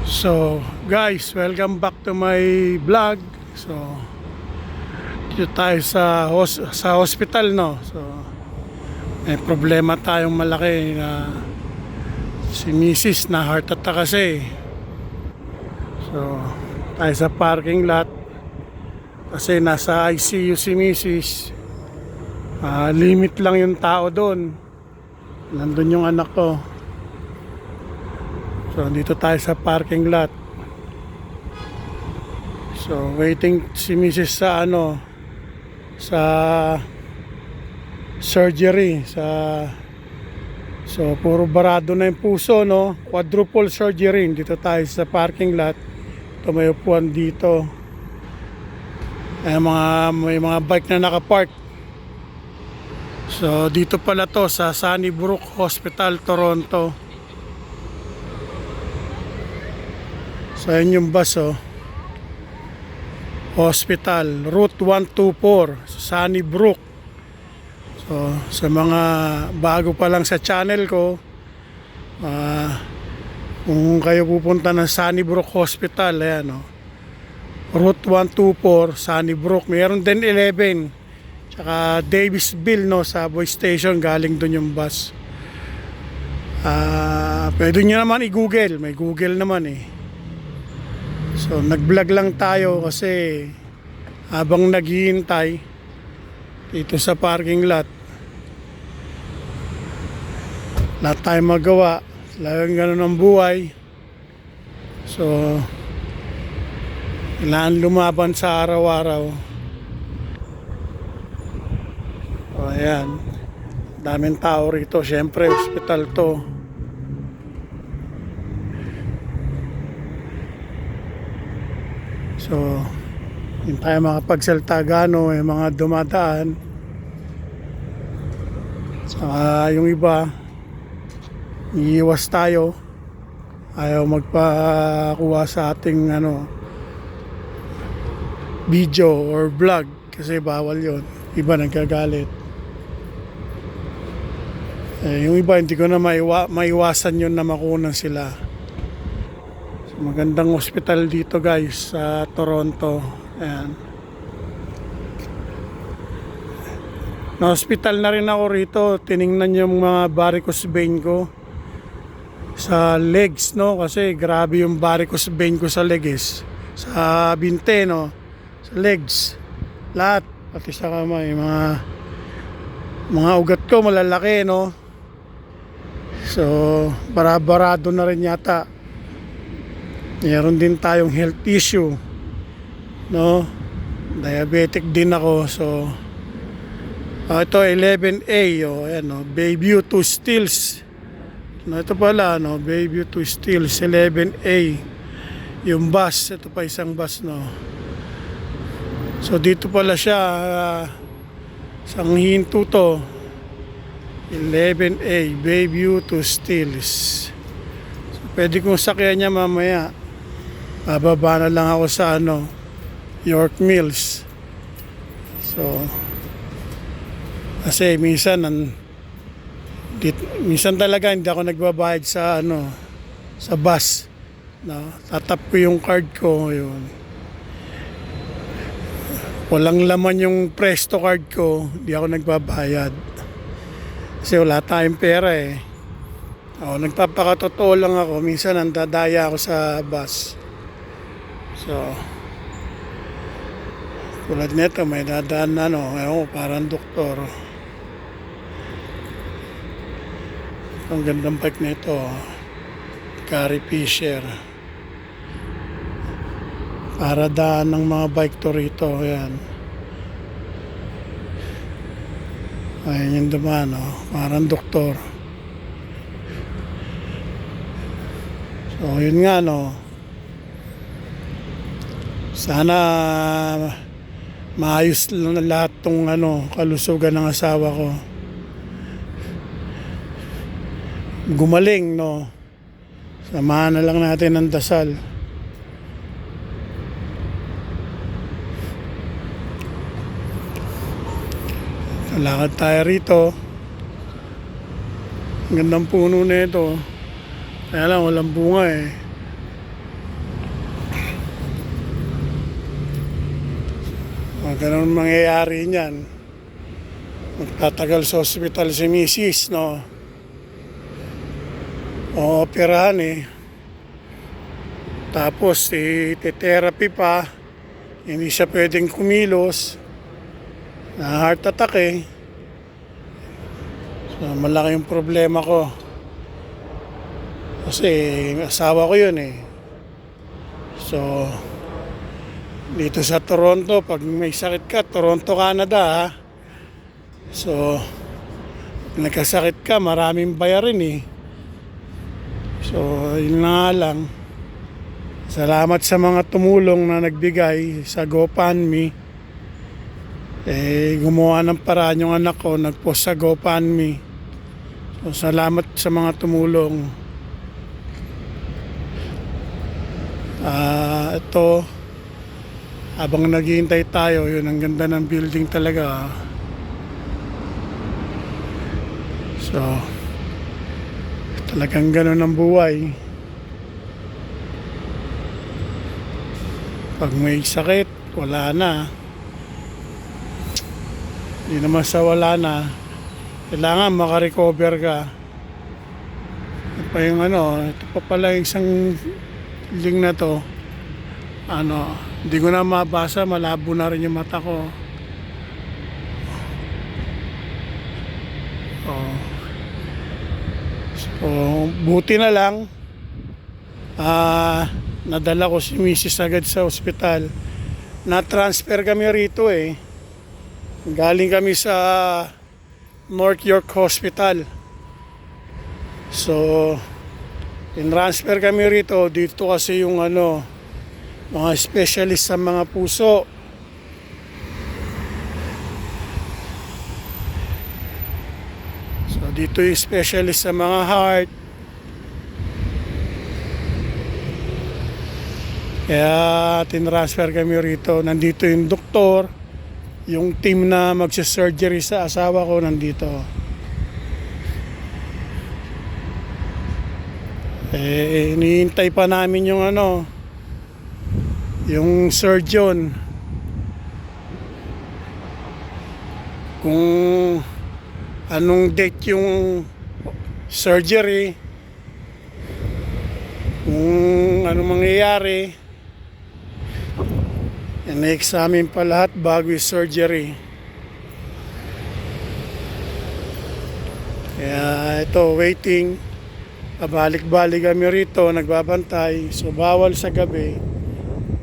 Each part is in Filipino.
So guys, welcome back to my vlog. So dito tayo sa hospital, no. So may problema tayong malaki na si Mrs. na heart attack kasi. So tayo sa parking lot kasi nasa ICU si Mrs. Limit lang yung tao doon. Nandun yung anak ko. So dito tayo sa parking lot. So waiting si Mrs. sa surgery so puro barado na yung puso, no. Quadruple surgery. Dito tayo sa parking lot. Ito may upuan dito. May mga bike na nakapark. So dito pala to sa Sunnybrook Hospital, Toronto. So ayun yung bus, hospital, Route 124, Sunnybrook. So sa mga bago pa lang sa channel ko, kung kayo pupunta ng Sunnybrook Hospital, ayan, Route 124, Sunnybrook. Mayroon din 11, tsaka Davisville, subway station, galing dun yung bus. Pwede nyo naman i-google, may Google naman eh. So nag-vlog lang tayo kasi habang naghihintay dito sa parking lot, lahat tayo magawa, talagang ganun ang buhay. So kailangan lumaban sa araw-araw. So ayan, daming tao rito, syempre hospital to. So, hindi tayo makapagsalita gano, may mga dumadaan. Saka yung iba, iiwas tayo. Ayaw magpakuha sa ating video or vlog kasi bawal yon. Iba nagkagalit. Yung iba hindi ko na maiwasan yun na makunan sila. Magandang hospital dito guys sa Toronto. Ayan. Na-hospital na rin ako rito. Tiningnan yung mga varicose vein ko sa legs, kasi grabe yung varicose vein ko sa legs, sa binte, sa legs, lahat, pati sa kamay, mga ugat ko malalaki, so barado na rin yata. Meron din tayong health issue, diabetic din ako. So ito 11A, ayan, Bayview to Steeles. Ito pala, Bayview to Steeles 11A yung bus. Ito pa isang bus, so dito pala siya, isang hinto to, 11A Bayview to Steeles. So pwede kong sakyan niya mamaya. Bababa na lang ako sa York Mills. So kasi minsan talaga hindi ako nagbabayad sa sa bus, tatap ko yung card ko, yun. Walang laman yung Presto card ko, hindi ako nagbabayad kasi wala tayong pera eh. Nagpapakatotoo lang ako, minsan nandadaya ako sa bus. So tulad nito, may dadaan parang doktor. Ang gandang bike nito, Carrie Fisher. Para daan ng mga bike to rito, ayan. Ayan yung dumaan, parang doktor. So yun nga, sana maayos lang lahat tong kalusugan ng asawa ko. Gumaling, samahan na lang natin ng dasal. Lakad tayo rito. Ang gandang puno na ito. Kaya lang walang bunga eh. Ganun mangyayari niyan. Magtatagal sa ospital si Mrs., no? Ooperahan eh. Tapos, therapy pa. Hindi siya pwedeng kumilos. Na heart attack eh. So, malaki yung problema ko. Kasi, asawa ko yun eh. So, dito sa Toronto, pag may sakit ka, Toronto, Canada ha. So, pag nagkasakit ka, maraming bayarin eh. So, yun na nga lang. Salamat sa mga tumulong na nagbigay sa GoFundMe. Gumawa ng paraan yung anak ko, nagpost sa GoFundMe. So, salamat sa mga tumulong. Ito, habang naghihintay tayo, yun, ang ganda ng building talaga. So, talagang gano'n ang buhay. Pag may sakit, wala na. Hindi naman sa wala na. Kailangan makarecover ka. Ito pa yung ito pa pala yung isang link na to. Hindi ko na mabasa, malabo na rin yung mata ko. So, buti na lang nadala ko si Mrs. agad sa ospital. Na-transfer kami rito eh. Galing kami sa North York Hospital. So, in-transfer kami rito. Dito kasi yung mga specialist sa mga puso. So, dito yung specialist sa mga heart. Kaya tinransfer kami rito. Nandito yung doktor, yung team na magsa-surgery sa asawa ko nandito. Hinihintay pa namin yung yung surgeon. Kung anong date yung surgery, kung anong mangyayari. Na-examine pa lahat bago yung surgery. Kaya ito, waiting. Pabalik-balik kami rito, nagbabantay. So bawal sa gabi.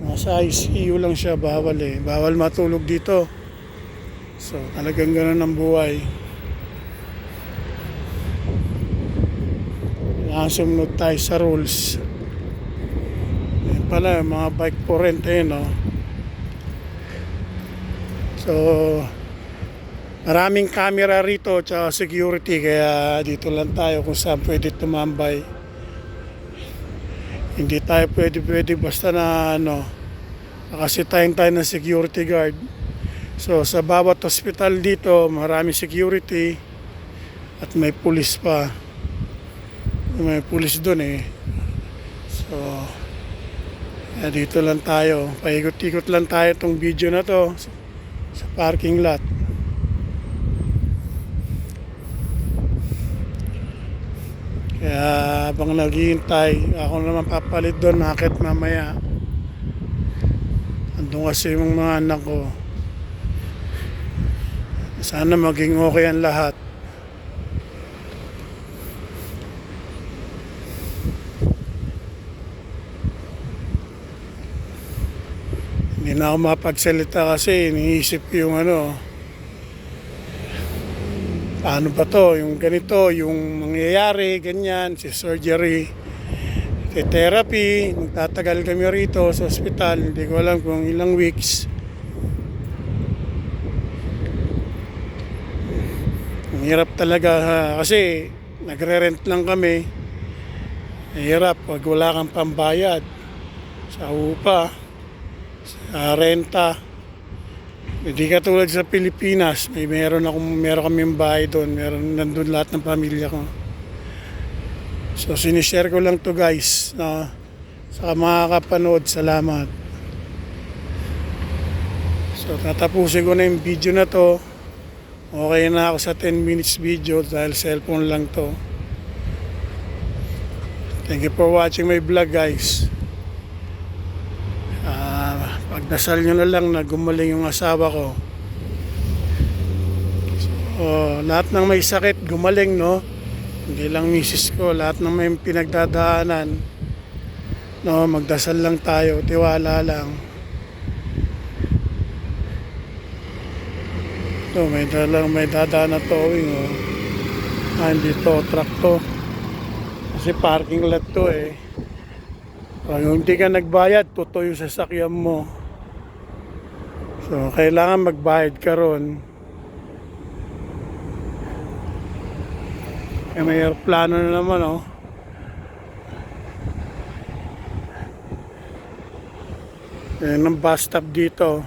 Nasa ICU lang siya, bawal eh. Bawal matulog dito. So talagang ganun ang buhay. Sumunod tayo sa rules. Yan pala, mga bike for rent no? So, maraming camera rito tsaka security, kaya dito lang tayo kung saan pwede tumambay. Hindi tayo pwede basta na nakasitayin tayo ng security guard. So, sa bawat hospital dito, maraming security at may pulis pa. May pulis doon eh. So, dito lang tayo. Paikot-ikot lang tayo itong video na to sa parking lot. Kaya habang naghihintay, ako naman papalit doon, nakit mamaya. Andun kasi yung mga anak ko. Sana maging okay ang lahat. Hindi na ako mapagsalita kasi iniisip yung paano ba to, yung ganito, yung mangyayari, ganyan, si surgery, si therapy, magtatagal kami rito sa ospital, hindi ko alam kung ilang weeks. Ang hirap talaga kasi nagre-rent lang kami. Ang hirap pag wala kang pambayad sa upa, sa renta. Hindi katulad sa Pilipinas, meron kaming bahay doon, nandun lahat ng pamilya ko. So sinishare ko lang to guys, sa mga kapanood, salamat. So tatapusin ko na yung video na to. Okay na ako sa 10 minutes video dahil cellphone lang to. Thank you for watching my vlog, guys. Pagdasal nyo na lang na gumaling yung asawa ko. So, lahat ng may sakit gumaling, no? Hindi lang misis ko, lahat ng may pinagdadaanan, no, magdasal lang tayo, tiwala lang. So, may dadaan na towing, oh. Hindi to, truck to. Kasi parking lot to, eh. Pag hindi ka nagbayad, totoo yung sasakyan mo. So, kailangan magbayad ka ron. May aeroplano na naman, oh. Yan ang bus stop dito.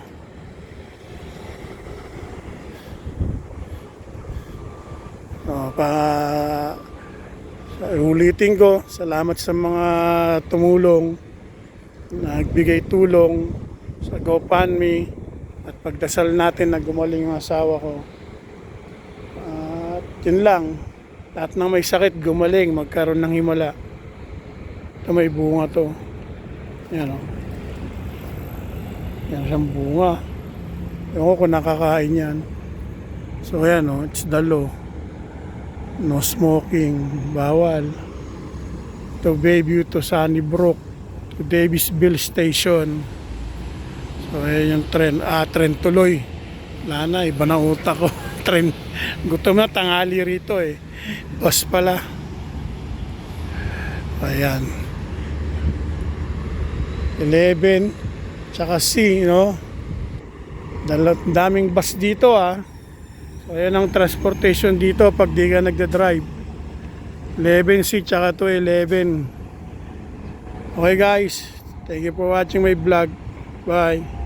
Ulitin ko, salamat sa mga tumulong, nagbigay tulong sa GoFundMe at pagdasal natin na gumaling yung asawa ko. At yun lang, lahat ng may sakit gumaling, magkaroon ng himala. Ito may bunga to. Yan, o. Yan siyang bunga. Ewan ko kung nakakain yan. So yan, o, it's the law. No smoking, bawal. To Bayview, to Sunnybrook, to Davisville Station. So ayan yung tren. Tren tuloy. Wala na, iba na utak ko. Tren. Gutom na, tanghali rito eh. Bus pala. Ayan. 11. Tsaka C, no? Daming bus dito, ah. So, ayan ang transportation dito pag di ka nagda-drive. 11C tsaka to 11. Okay guys, thank you for watching my vlog. Bye.